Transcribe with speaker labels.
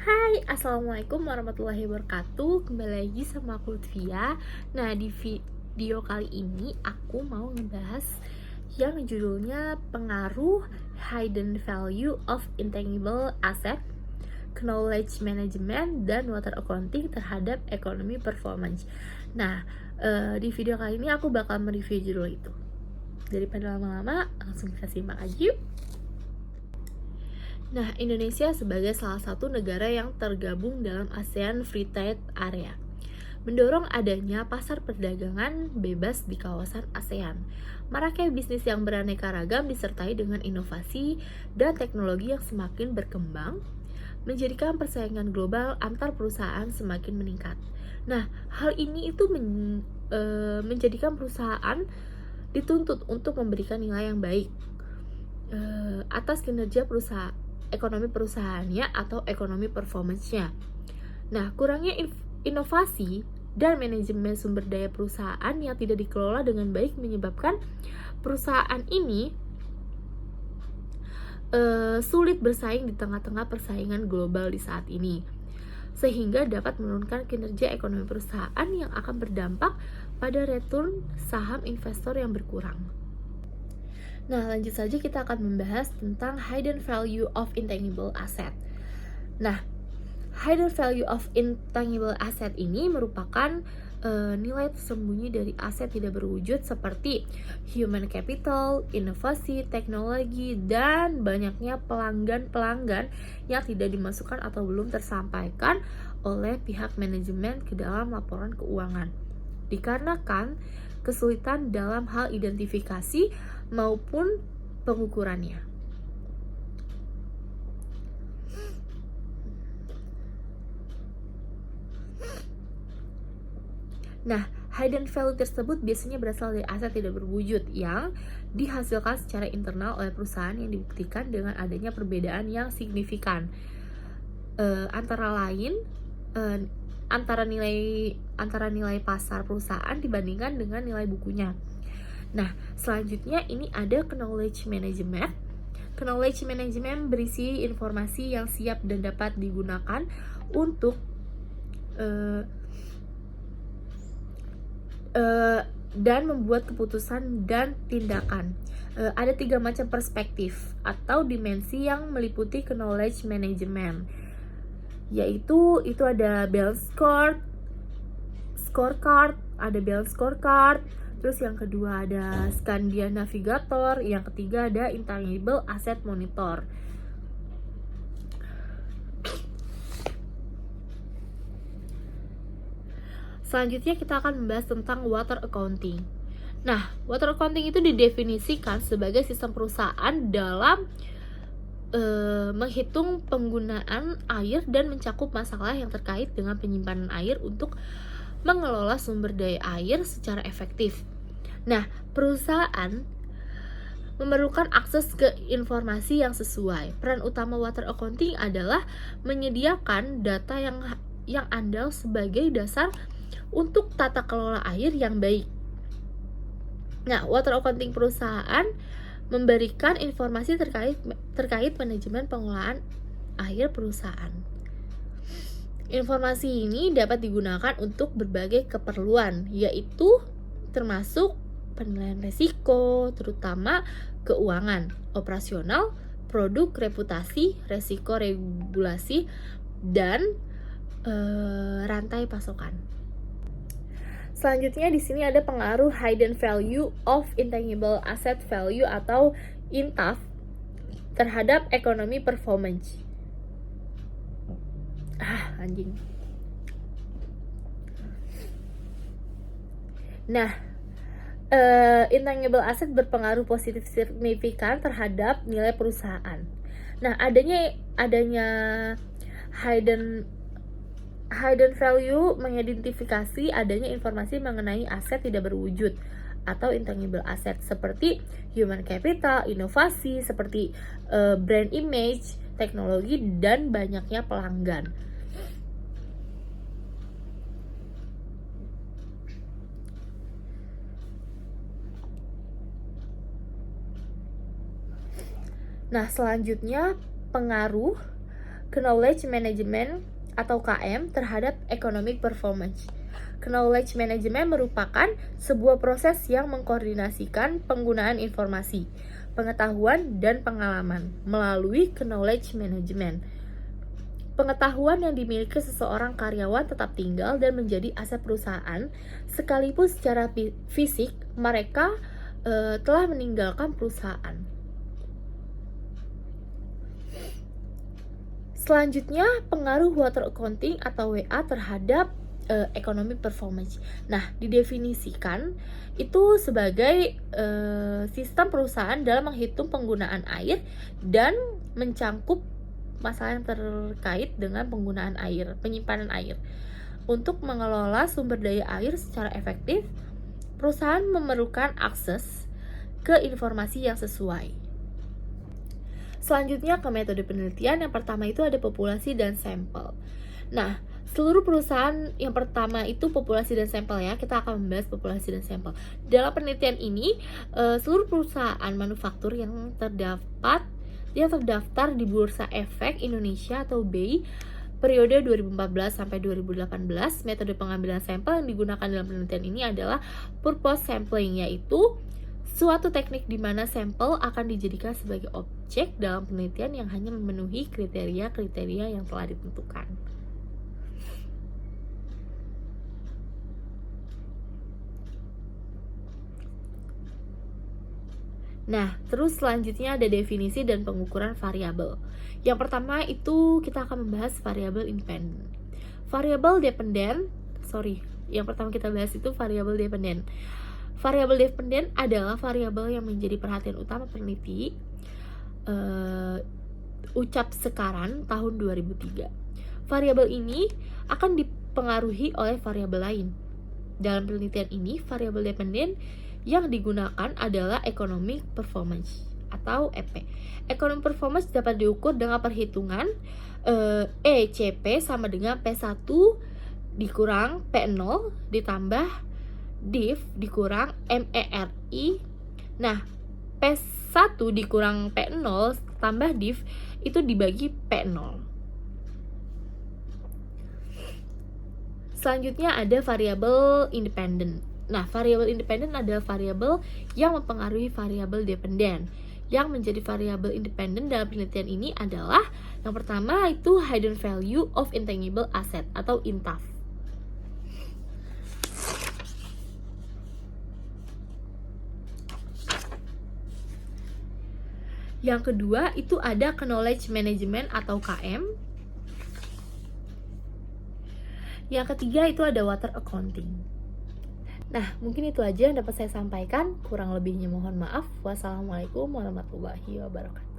Speaker 1: Hai, Assalamualaikum warahmatullahi wabarakatuh. Kembali lagi sama aku Lutfia. Nah, di video kali ini aku mau ngebahas yang judulnya pengaruh hidden value of intangible asset, knowledge management, dan water accounting terhadap ekonomi performance. Nah, di video kali ini aku bakal mereview judul itu. Daripada lama-lama, langsung kita simak aja yuk. Nah, Indonesia sebagai salah satu negara yang tergabung dalam ASEAN Free Trade Area mendorong adanya pasar perdagangan bebas di kawasan ASEAN. Maraknya bisnis yang beraneka ragam disertai dengan inovasi dan teknologi yang semakin berkembang, menjadikan persaingan global antar perusahaan semakin meningkat. Nah, hal ini itu menjadikan perusahaan dituntut untuk memberikan nilai yang baik atas kinerja ekonomi perusahaannya atau ekonomi performance-nya. Nah, kurangnya inovasi dan manajemen sumber daya perusahaan yang tidak dikelola dengan baik menyebabkan perusahaan ini sulit bersaing di tengah-tengah persaingan global di saat ini, sehingga dapat menurunkan kinerja ekonomi perusahaan yang akan berdampak pada return saham investor yang berkurang. Nah, lanjut saja kita akan membahas tentang hidden value of intangible asset. Nah, hidden value of intangible asset ini merupakan nilai tersembunyi dari aset tidak berwujud seperti human capital, inovasi, teknologi, dan banyaknya pelanggan yang tidak dimasukkan atau belum tersampaikan oleh pihak manajemen ke dalam laporan keuangan. Dikarenakan kesulitan dalam hal identifikasi maupun pengukurannya. Nah, hidden value tersebut biasanya berasal dari aset tidak berwujud yang dihasilkan secara internal oleh perusahaan yang dibuktikan dengan adanya perbedaan yang signifikan antara nilai pasar perusahaan dibandingkan dengan nilai bukunya. Nah, selanjutnya ini ada knowledge management. Knowledge management berisi informasi yang siap dan dapat digunakan untuk dan membuat keputusan dan tindakan. Ada 3 macam perspektif atau dimensi yang meliputi knowledge management, yaitu itu ada balance scorecard, ada balance scorecard. Terus yang kedua ada Scandia Navigator, yang ketiga ada Intangible Asset Monitor. Selanjutnya kita akan membahas tentang water accounting. Nah, water accounting itu didefinisikan sebagai sistem perusahaan dalam menghitung penggunaan air dan mencakup masalah yang terkait dengan penyimpanan air untuk mengelola sumber daya air secara efektif. Nah, perusahaan memerlukan akses ke informasi yang sesuai. Peran utama water accounting adalah menyediakan data yang andal sebagai dasar untuk tata kelola air yang baik. Nah, water accounting perusahaan memberikan informasi terkait manajemen pengelolaan air perusahaan. Informasi ini dapat digunakan untuk berbagai keperluan, yaitu termasuk penilaian risiko, terutama keuangan, operasional, produk, reputasi, risiko regulasi, dan rantai pasokan. Selanjutnya di sini ada pengaruh hidden value of intangible asset value atau INTAV terhadap ekonomi performance. Anjing. Nah, intangible asset berpengaruh positif signifikan terhadap nilai perusahaan. Nah, adanya hidden value mengidentifikasi adanya informasi mengenai aset tidak berwujud atau intangible asset seperti human capital, inovasi seperti brand image, teknologi, dan banyaknya pelanggan. Nah, selanjutnya pengaruh Knowledge Management atau KM terhadap Economic Performance. Knowledge Management merupakan sebuah proses yang mengkoordinasikan penggunaan informasi, pengetahuan, dan pengalaman melalui knowledge management. Pengetahuan yang dimiliki seseorang karyawan tetap tinggal dan menjadi aset perusahaan, sekalipun secara fisik mereka telah meninggalkan perusahaan. Selanjutnya, pengaruh water accounting atau WA terhadap economic performance. Nah, didefinisikan itu sebagai sistem perusahaan dalam menghitung penggunaan air dan mencangkup masalah yang terkait dengan penggunaan air, penyimpanan air. Untuk mengelola sumber daya air secara efektif, perusahaan memerlukan akses ke informasi yang sesuai. Selanjutnya ke metode penelitian. Yang pertama itu ada populasi dan sampel. Nah, seluruh perusahaan yang pertama itu populasi dan sampel ya. Kita akan membahas populasi dan sampel. Dalam penelitian ini, seluruh perusahaan manufaktur yang terdaftar di Bursa Efek Indonesia atau BEI periode 2014 sampai 2018, metode pengambilan sampel yang digunakan dalam penelitian ini adalah purpose sampling, yaitu suatu teknik di mana sampel akan dijadikan sebagai objek dalam penelitian yang hanya memenuhi kriteria-kriteria yang telah ditentukan. Nah, terus selanjutnya ada definisi dan pengukuran variabel. Yang pertama itu kita akan membahas variabel independen. Yang pertama kita bahas itu variabel dependen. Variabel dependen adalah variabel yang menjadi perhatian utama peneliti Ucap Sekaran tahun 2003. Variabel ini akan dipengaruhi oleh variabel lain. Dalam penelitian ini, variabel dependen yang digunakan adalah economic performance atau EP. Economic performance dapat diukur dengan perhitungan ECP sama dengan P1 dikurang P0 ditambah div dikurang MERI. Nah, P1 dikurang P0 tambah div itu dibagi P0. Selanjutnya ada variabel independen. Nah, variabel independen adalah variabel yang mempengaruhi variabel dependen. Yang menjadi variabel independen dalam penelitian ini adalah yang pertama itu hidden value of intangible asset atau INTAF. Yang kedua itu ada knowledge management atau KM. Yang ketiga itu ada water accounting. Nah, mungkin itu aja yang dapat saya sampaikan. Kurang lebihnya mohon maaf. Wassalamualaikum warahmatullahi wabarakatuh.